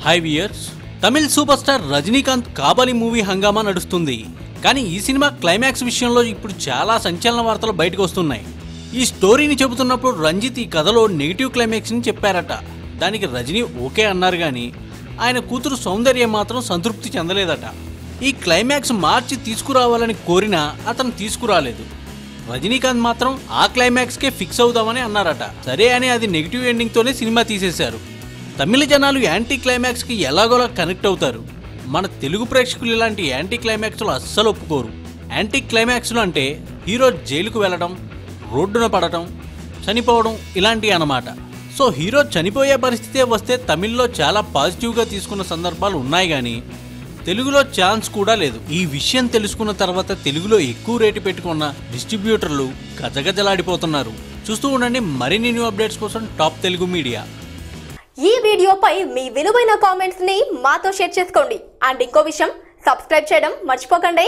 High viewers, Tamil super star Rajinikanth Kabali movie హంగామా నడుస్తుంది. కానీ ఈ సినిమా క్లైమాక్స్ విషయంలో ఇప్పుడు చాలా సంచలన వార్తలు బయటకు వస్తున్నాయి. ఈ స్టోరీని చెబుతున్నప్పుడు రంజిత్ ఈ కథలో నెగిటివ్ క్లైమాక్స్ని చెప్పారట. దానికి రజనీ ఓకే అన్నారు, కానీ ఆయన కూతురు సౌందర్య మాత్రం సంతృప్తి చెందలేదట. ఈ క్లైమాక్స్ మార్చి తీసుకురావాలని కోరినా అతను తీసుకురాలేదు. రజనీకాంత్ మాత్రం ఆ క్లైమాక్స్కే ఫిక్స్ అవుదామని అన్నారట. సరే అని అది నెగిటివ్ ఎండింగ్తోనే సినిమా తీసేశారు. తమిళ జనాలు యాంటీ క్లైమాక్స్కి ఎలాగోలా కనెక్ట్ అవుతారు. మన తెలుగు ప్రేక్షకులు ఇలాంటి యాంటీ క్లైమాక్స్లు అస్సలు ఒప్పుకోరు. యాంటీ క్లైమాక్స్లు అంటే హీరో జైలుకు వెళ్ళడం, రోడ్డున పడటం, చనిపోవడం ఇలాంటివి అన్నమాట. సో హీరో చనిపోయే పరిస్థితే వస్తే తమిళ్లో చాలా పాజిటివ్గా తీసుకున్న సందర్భాలు ఉన్నాయి, కానీ తెలుగులో ఛాన్స్ కూడా లేదు. ఈ విషయం తెలుసుకున్న తర్వాత తెలుగులో ఎక్కువ రేటు పెట్టుకున్న డిస్ట్రిబ్యూటర్లు గజగజలాడిపోతున్నారు. చూస్తూ ఉండండి మరిన్ని న్యూ అప్డేట్స్ కోసం టాప్ తెలుగు మీడియా. ఈ వీడియోపై మీ విలువైన కామెంట్స్ ని మాతో షేర్ చేసుకోండి. అండ్ ఇంకో విషయం, సబ్స్క్రైబ్ చేయడం మర్చిపోకండి.